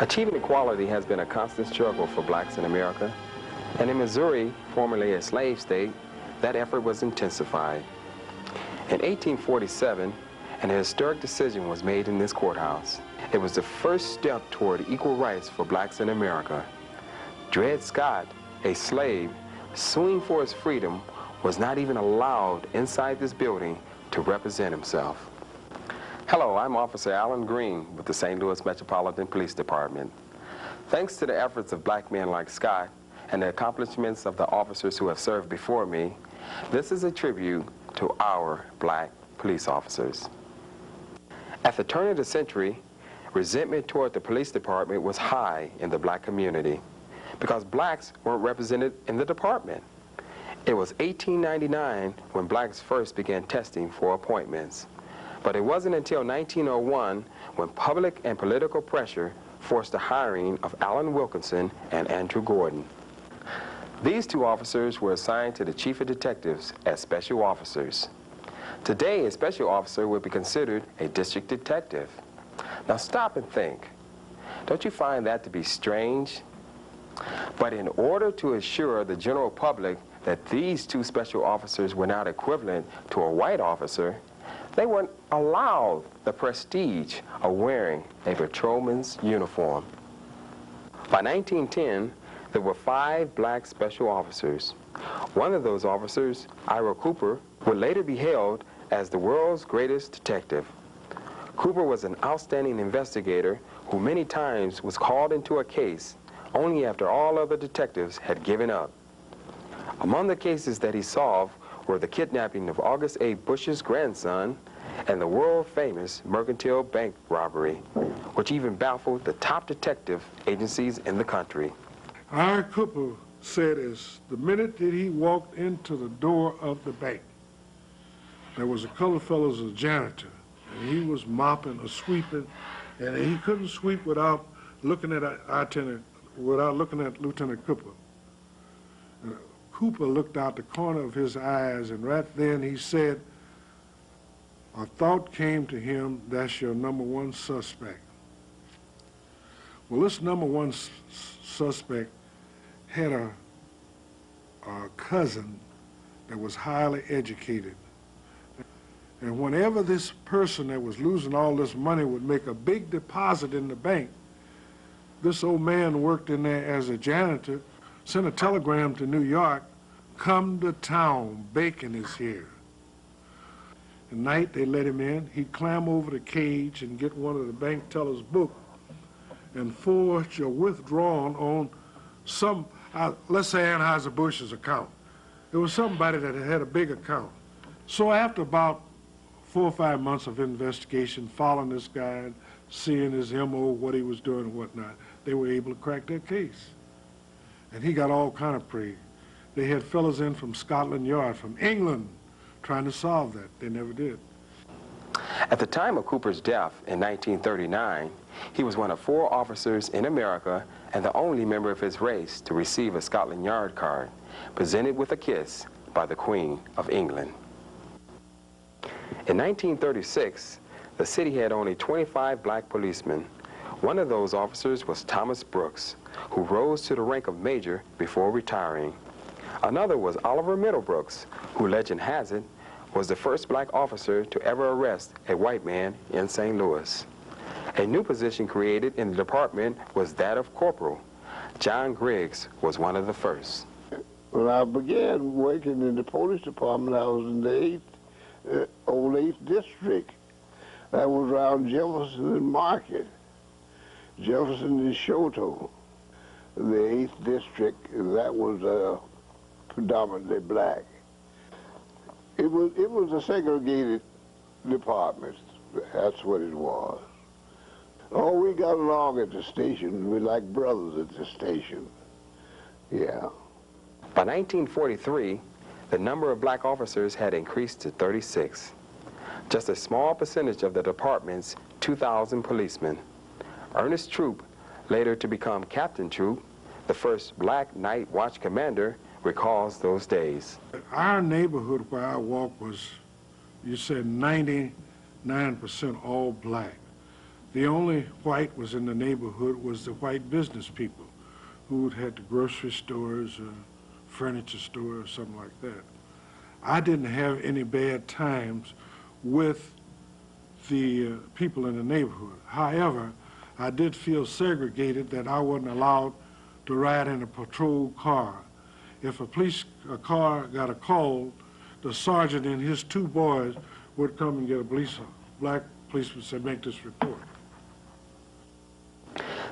Achieving equality has been a constant struggle for blacks in America, and in Missouri, formerly a slave state, that effort was intensified. In 1847, an historic decision was made in this courthouse. It was the first step toward equal rights for blacks in America. Dred Scott, a slave, suing for his freedom, was not even allowed inside this building to represent himself. Hello, I'm Officer Alan Green with the St. Louis Metropolitan Police Department. Thanks to the efforts of black men like Scott and the accomplishments of the officers who have served before me, this is a tribute to our black police officers. At the turn of the century, resentment toward the police department was high in the black community because blacks weren't represented in the department. It was 1899 when blacks first began testing for appointments. But it wasn't until 1901 when public and political pressure forced the hiring of Allen Wilkinson and Andrew Gordon. These two officers were assigned to the Chief of Detectives as special officers. Today, a special officer would be considered a district detective. Now stop and think. Don't you find that to be strange? But in order to assure the general public that these two special officers were not equivalent to a white officer, they weren't allowed the prestige of wearing a patrolman's uniform. By 1910, there were 5 black special officers. One of those officers, Ira Cooper, would later be hailed as the world's greatest detective. Cooper was an outstanding investigator who many times was called into a case only after all other detectives had given up. Among the cases that he solved were the kidnapping of August A. Bush's grandson and the world-famous Mercantile Bank robbery, which even baffled the top detective agencies in the country. Ira Cooper said as the minute that he walked into the door of the bank, there was a colored fellow as a janitor, and he was mopping or sweeping, and he couldn't sweep without looking at Lieutenant Cooper. Cooper looked out the corner of his eyes, and right then he said, a thought came to him, that's your #1 suspect. Well, this #1 suspect had a cousin that was highly educated. And whenever this person that was losing all this money would make a big deposit in the bank, this old man worked in there as a janitor, sent a telegram to New York, come to town, bacon is here. At night, they let him in. He'd climb over the cage and get one of the bank teller's book and forge a withdrawal on some, let's say Anheuser-Busch's account. It was somebody that had a big account. So after about 4 or 5 months of investigation, following this guy and seeing his MO, what he was doing and whatnot, they were able to crack that case. And he got all kind of praise. They had fellas in from Scotland Yard, from England, trying to solve that. They never did. At the time of Cooper's death in 1939, he was one of 4 officers in America and the only member of his race to receive a Scotland Yard card, presented with a kiss by the Queen of England. In 1936, the city had only 25 black policemen. One of those officers was Thomas Brooks, who rose to the rank of major before retiring. Another was Oliver Middlebrooks, who, legend has it, was the first black officer to ever arrest a white man in St. Louis. A new position created in the department was that of corporal. John Griggs was one of the first. When I began working in the police department, I was in the old 8th district. That was around Jefferson and Market, Jefferson and Shoto. The 8th district, that was predominantly black. It was a segregated department. That's what it was. Oh, we got along at the station. We like brothers at the station. Yeah. By 1943, the number of black officers had increased to 36. Just a small percentage of the department's 2,000 policemen. Ernest Troop, later to become Captain Troop, the first black night watch commander, recalls those days. Our neighborhood where I walked was, you said 99% all black. The only white was in the neighborhood was the white business people who had the grocery stores or furniture stores or something like that. I didn't have any bad times with the people in the neighborhood. However, I did feel segregated, that I wasn't allowed to ride in a patrol car. If a police car got a call, the sergeant and his two boys would come and get a black policeman said, make this report.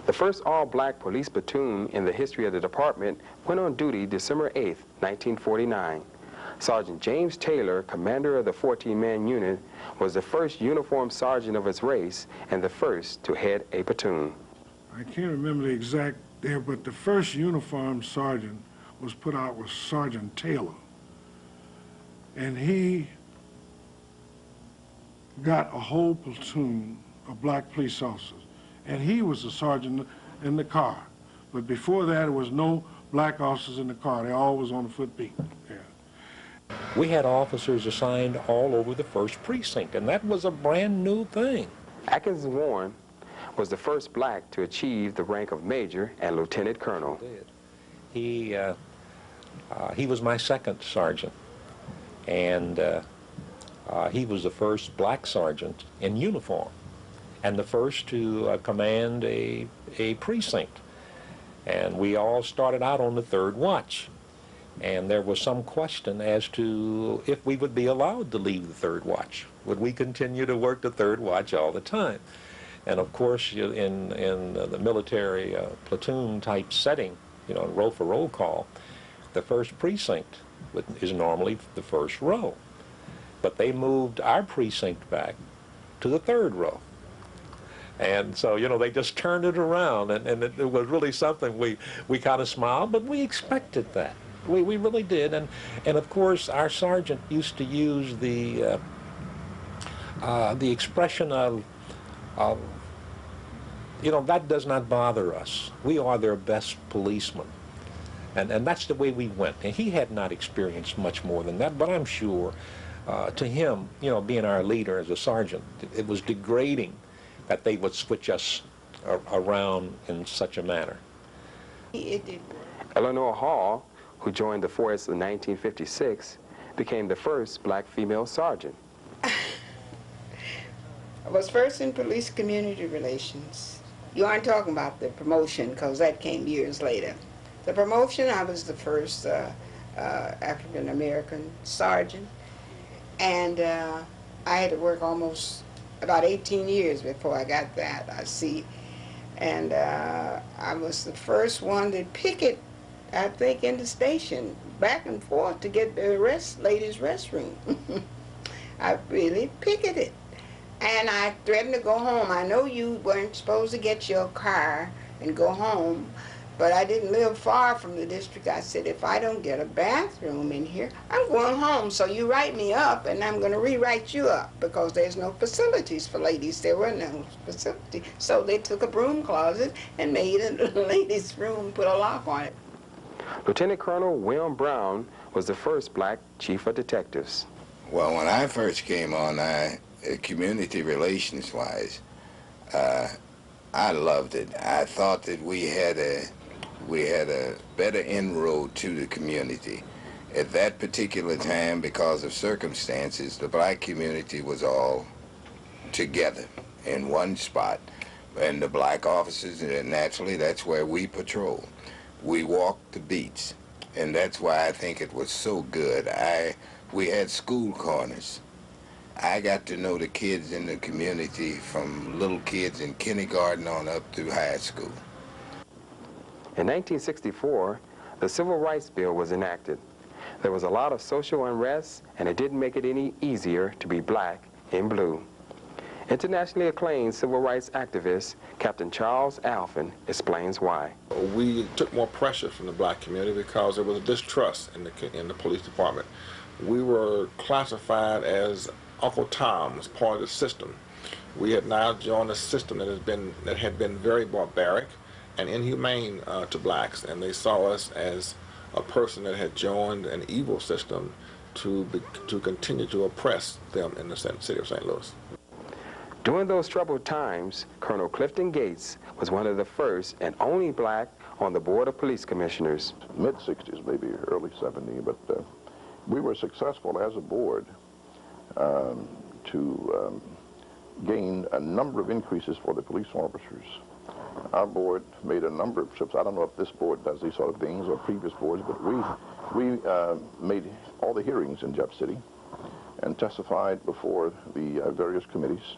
The first all-black police platoon in the history of the department went on duty December 8, 1949. Sergeant James Taylor, commander of the 14-man unit, was the first uniformed sergeant of his race and the first to head a platoon. I can't remember the exact there, but the first uniformed sergeant was put out with Sergeant Taylor. And he got a whole platoon of black police officers. And he was the sergeant in the car. But before that, there was no black officers in the car. They all was on the footbeat. Yeah. We had officers assigned all over the 1st Precinct, and that was a brand new thing. Atkins Warren was the first black to achieve the rank of major and lieutenant colonel. He was my 2nd sergeant, and he was the first black sergeant in uniform and the first to command a precinct. And we all started out on the 3rd watch. And there was some question as to if we would be allowed to leave the 3rd watch. Would we continue to work the 3rd watch all the time? And of course, in the military platoon type setting, you know, row for roll call, the 1st precinct is normally the 1st row. But they moved our precinct back to the 3rd row. And so, you know, they just turned it around, and it was really something we kind of smiled, but we expected that. We really did. And of course, our sergeant used to use the expression of, you know, that does not bother us. We are their best policemen. And that's the way we went. And he had not experienced much more than that, but I'm sure to him, you know, being our leader as a sergeant, it was degrading that they would switch us around in such a manner. Eleanor Hall, who joined the force in 1956, became the first black female sergeant. I was first in police community relations. You aren't talking about the promotion, because that came years later. The promotion, I was the first African-American sergeant, and I had to work almost about 18 years before I got that, I see. And I was the first one to picket, I think, in the station, back and forth to get the ladies' restroom. I really picketed. And I threatened to go home. I know you weren't supposed to get your car and go home, but I didn't live far from the district. I said, if I don't get a bathroom in here, I'm going home. So you write me up, and I'm going to rewrite you up, because there's no facilities for ladies. There were no facilities. So they took a broom closet and made a ladies' room, put a lock on it. Lieutenant Colonel William Brown was the first black chief of detectives. Well, when I first came on, community relations-wise, I loved it. I thought that we had a better inroad to the community. At that particular time, because of circumstances, the black community was all together in one spot. And the black officers, naturally, that's where we patrol. We walked the beats, and that's why I think it was so good. We had school corners. I got to know the kids in the community, from little kids in kindergarten on up through high school. In 1964, the Civil Rights Bill was enacted. There was a lot of social unrest, and it didn't make it any easier to be black in blue. Internationally acclaimed civil rights activist Captain Charles Alphen explains why. We took more pressure from the black community because there was a distrust in the police department. We were classified as Uncle Tom, as part of the system. We had now joined a system that had been very barbaric and inhumane to blacks, and they saw us as a person that had joined an evil system to continue to oppress them in the city of St. Louis. During those troubled times, Colonel Clifton Gates was one of the first and only black on the Board of Police Commissioners. Mid-60s, maybe early 70, but we were successful as a board to gain a number of increases for the police officers. Our board made a number of trips. I don't know if this board does these sort of things or previous boards, but we made all the hearings in Jeff City and testified before the various committees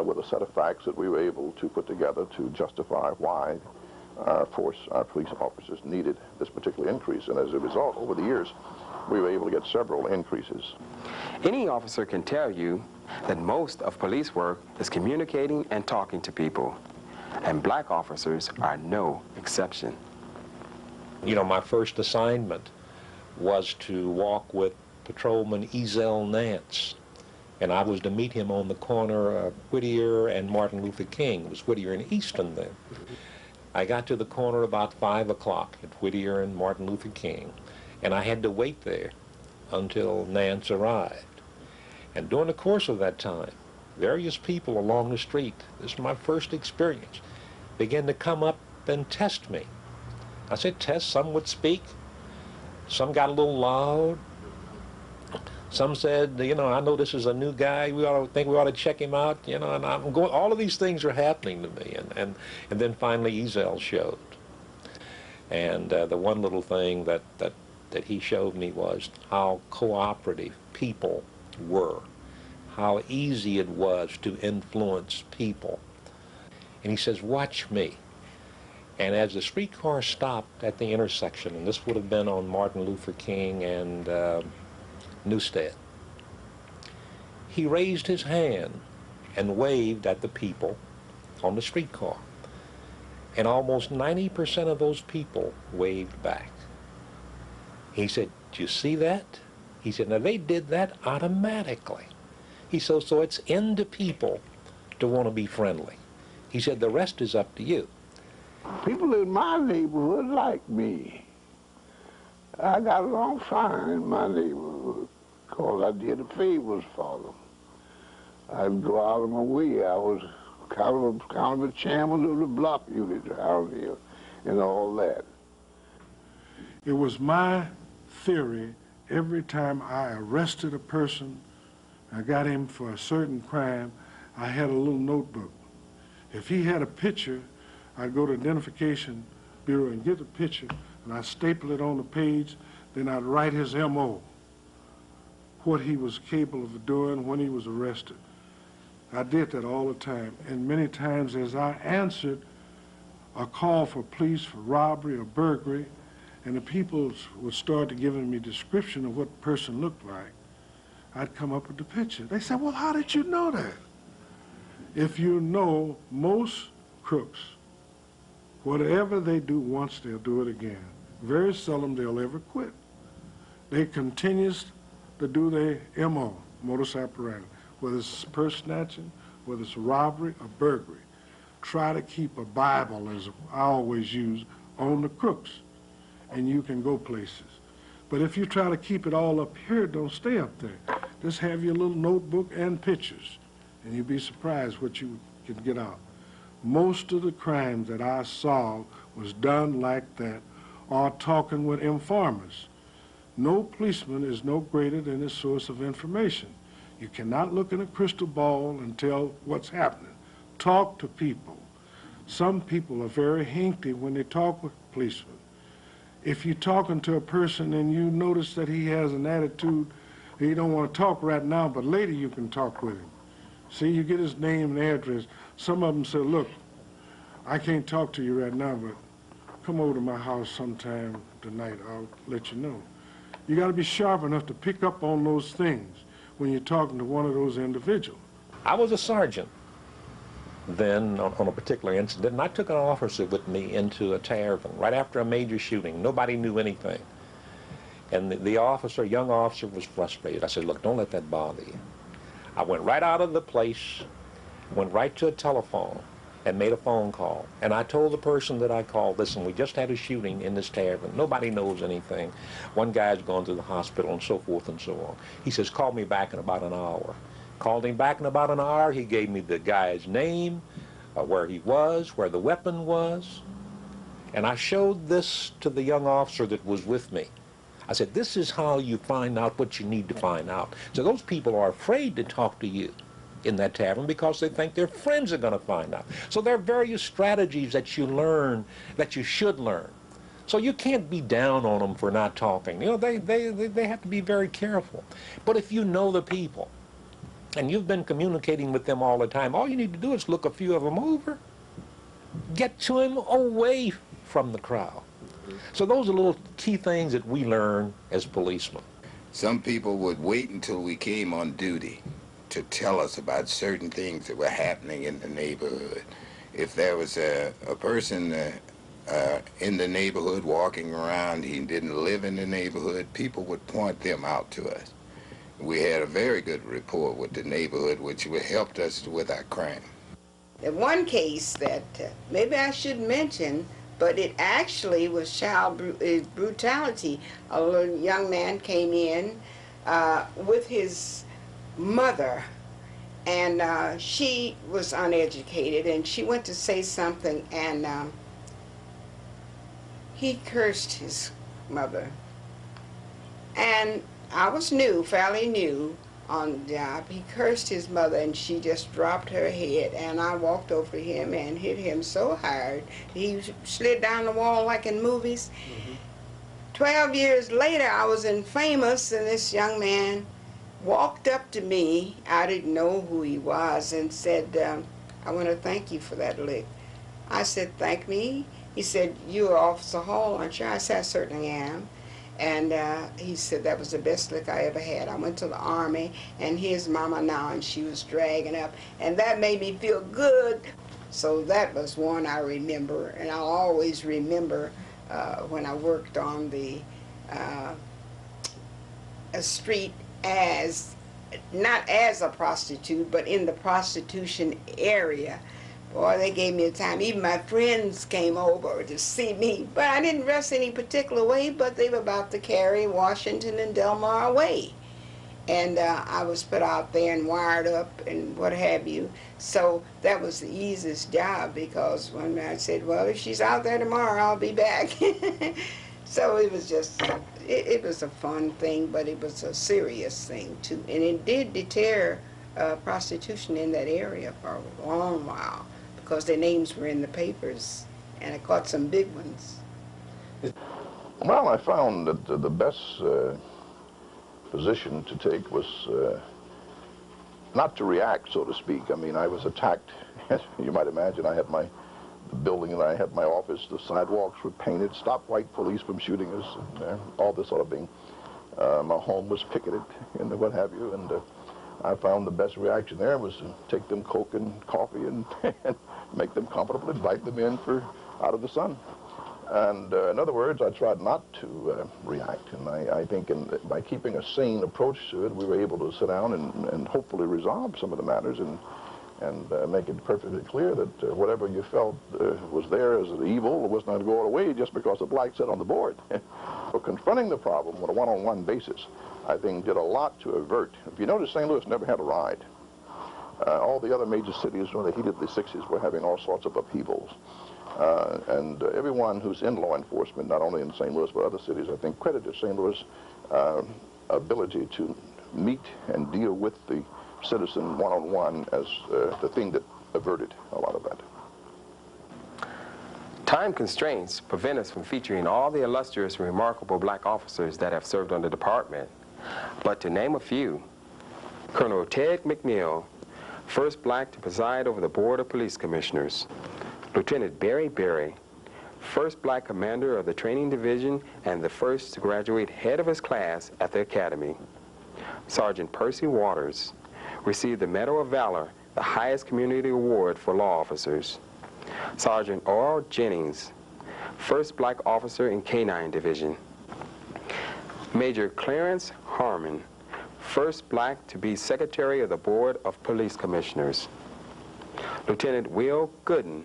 with a set of facts that we were able to put together to justify why our police officers needed this particular increase. And as a result, over the years, we were able to get several increases. Any officer can tell you that most of police work is communicating and talking to people, and black officers are no exception. You know, my first assignment was to walk with Patrolman Ezel Nance, and I was to meet him on the corner of Whittier and Martin Luther King. It was Whittier and Easton then. I got to the corner about 5 o'clock at Whittier and Martin Luther King, and I had to wait there until Nance arrived. And during the course of that time, various people along the street, this is my first experience, began to come up and test me. I said test, some would speak, some got a little loud, some said, you know, I know this is a new guy, we ought to check him out, you know, and I'm going, all of these things are happening to me, and then finally Ezel showed. And the one little thing that he showed me was how cooperative people were, how easy it was to influence people. And he says, watch me. And as the streetcar stopped at the intersection, and this would have been on Martin Luther King and Newstead, he raised his hand and waved at the people on the streetcar. And almost 90% of those people waved back. He said, "Do you see that?" He said, "Now they did that automatically." He said, "So it's into people to want to be friendly." He said, "The rest is up to you." People in my neighborhood like me. I got along fine in my neighborhood because I did the favors for them. I'd go out of my way. I was kind of a chairman of the block unit around here and all that. It was my theory every time I arrested a person, I got him for a certain crime, I had a little notebook. If he had a picture, I'd go to Identification Bureau and get the picture, and I'd staple it on the page, then I'd write his M.O., what he was capable of doing when he was arrested. I did that all the time, and many times as I answered a call for police for robbery or burglary, and the people would start to giving me a description of what the person looked like, I'd come up with the picture. They said, "Well, how did you know that?" If you know, most crooks, whatever they do once, they'll do it again. Very seldom they'll ever quit. They continue to do their M.O., modus operandi, whether it's purse snatching, whether it's robbery or burglary. Try to keep a Bible, as I always use, on the crooks, and you can go places. But if you try to keep it all up here, don't stay up there. Just have your little notebook and pictures, and you'll be surprised what you can get out. Most of the crimes that I saw was done like that, or talking with informers. No policeman is no greater than his source of information. You cannot look in a crystal ball and tell what's happening. Talk to people. Some people are very hinky when they talk with policemen. If you're talking to a person and you notice that he has an attitude, he don't want to talk right now, but later you can talk with him. See, you get his name and address. Some of them say, "Look, I can't talk to you right now, but come over to my house sometime tonight. I'll let you know." You got to be sharp enough to pick up on those things when you're talking to one of those individuals. I was a sergeant then on a particular incident, and I took an officer with me into a tavern right after a major shooting. Nobody knew anything. And the officer, young officer, was frustrated. I said, "Look, don't let that bother you." I went right out of the place, went right to a telephone, and made a phone call. And I told the person that I called, "Listen, we just had a shooting in this tavern. Nobody knows anything. One guy's gone to the hospital," and so forth and so on. He says, "Call me back in about an hour." Called him back in about an hour. He gave me the guy's name, where he was, where the weapon was. And I showed this to the young officer that was with me. I said, this is how you find out what you need to find out. So those people are afraid to talk to you in that tavern because they think their friends are going to find out. So there are various strategies that you learn, that you should learn. So you can't be down on them for not talking. You know, they have to be very careful. But if you know the people, and you've been communicating with them all the time, all you need to do is look a few of them over, get to them away from the crowd. So those are little key things that we learn as policemen. Some people would wait until we came on duty to tell us about certain things that were happening in the neighborhood. If there was a person in the neighborhood walking around, he didn't live in the neighborhood, people would point them out to us. We had a very good rapport with the neighborhood, which helped us with our crime. In one case that maybe I should mention, but it actually was child brutality. A little young man came in with his mother, and she was uneducated, and she went to say something, and he cursed his mother. And I was new, fairly new on the job. He cursed his mother, and she just dropped her head, and I walked over to him and hit him so hard he slid down the wall like in movies. 12 years later, I was in Famous, and this young man walked up to me, I didn't know who he was, and said, I want to thank you for that lick. I said, thank me? He said, you're Officer Hall, aren't you? I said, I certainly am. And he said, that was the best lick I ever had. I went to the Army, and here's Mama now, and she was dragging up, and that made me feel good. So that was one I remember, and I'll always remember when I worked on the a street as, not as a prostitute, but in the prostitution area. Boy, they gave me a time. Even my friends came over to see me, but I didn't dress any particular way, but they were about to carry Washington and Delmar away. And I was put out there and wired up and what have you. So that was the easiest job, because when I said, well, if she's out there tomorrow, I'll be back. So it was just, it was a fun thing, but it was a serious thing too. And it did deter prostitution in that area for a long while, because their names were in the papers, and I caught some big ones. Well, I found that the best position to take was not to react, so to speak. I mean, I was attacked. As you might imagine, I had the building, and I had my office. The sidewalks were painted, stop white police from shooting us, and all this sort of thing. My home was picketed, and what have you, and I found the best reaction there was to take them Coke and coffee and make them comfortable, invite them in out of the sun. And in other words, I tried not to react. And I think by keeping a sane approach to it, we were able to sit down and hopefully resolve some of the matters and make it perfectly clear that whatever you felt was there as an evil was not going away just because the black sat on the board. So confronting the problem on a one-on-one basis, I think, did a lot to avert. If you notice, St. Louis never had a riot. All the other major cities during the heat of the 60s were having all sorts of upheavals. And everyone who's in law enforcement, not only in St. Louis but other cities, I think, credited St. Louis' ability to meet and deal with the citizen one-on-one as the thing that averted a lot of that. Time constraints prevent us from featuring all the illustrious and remarkable black officers that have served on the department. But to name a few: Colonel Ted Mcneil, first black to preside over the Board of Police Commissioners; Lieutenant Barry Berry, first black commander of the training division and the first to graduate head of his class at the academy; Sergeant Percy Waters received the Medal of Valor, the highest community award for law officers; Sergeant Oral Jennings, first black officer in K-9 Division; Major Clarence Harmon, first black to be Secretary of the Board of Police Commissioners; Lieutenant Will Gooden,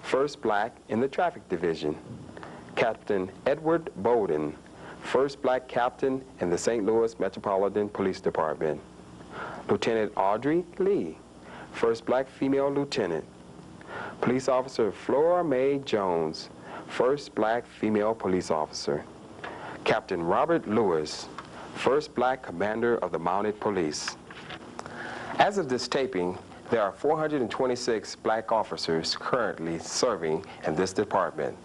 first black in the Traffic Division; Captain Edward Bowden, first black captain in the St. Louis Metropolitan Police Department; Lieutenant Audrey Lee, first black female lieutenant. Police Officer Flora Mae Jones, first black female police officer. Captain Robert Lewis, first black commander of the Mounted Police. As of this taping, there are 426 black officers currently serving in this department.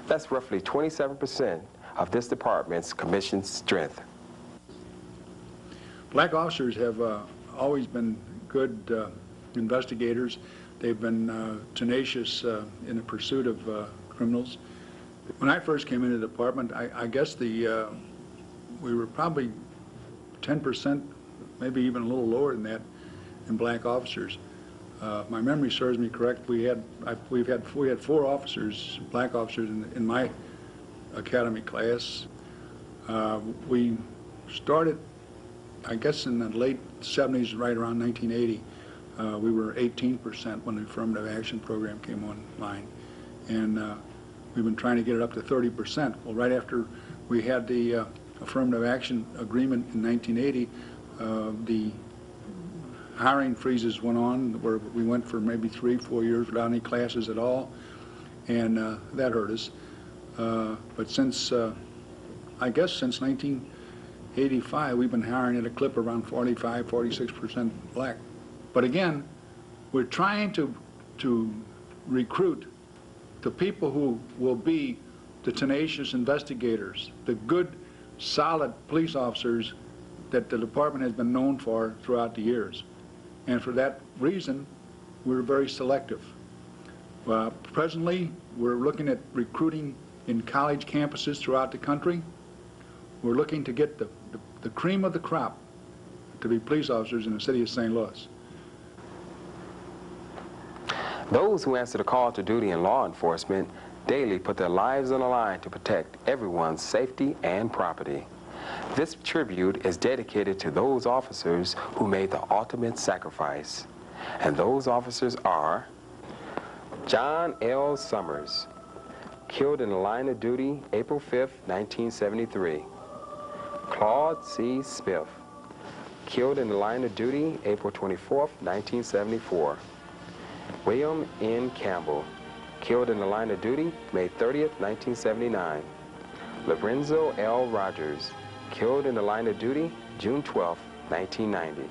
That's roughly 27% of this department's commissioned strength. Black officers have always been good investigators. They've been tenacious in the pursuit of criminals. When I first came into the department, I guess we were probably 10%, maybe even a little lower than that, in black officers. My memory serves me correct. We had 4 officers, black officers, in my academy class. We started, I guess, in the late 70s, right around 1980. We were 18% when the affirmative action program came online, and we've been trying to get it up to 30%. Well, right after we had the affirmative action agreement in 1980, the hiring freezes went on, where we went for maybe 3-4 years without any classes at all, and that hurt us. But since, I guess since 1985, we've been hiring at a clip around 45–46% black. But again, we're trying to recruit the people who will be the tenacious investigators, the good, solid police officers that the department has been known for throughout the years. And for that reason, we're very selective. Presently, we're looking at recruiting in college campuses throughout the country. We're looking to get the cream of the crop to be police officers in the city of St. Louis. Those who answer the call to duty in law enforcement daily put their lives on the line to protect everyone's safety and property. This tribute is dedicated to those officers who made the ultimate sacrifice. And those officers are John L. Summers, killed in the line of duty April 5th, 1973. Claude C. Smith, killed in the line of duty April 24th, 1974. William N. Campbell, killed in the line of duty May 30th, 1979. Lorenzo L. Rogers, killed in the line of duty June 12th, 1990.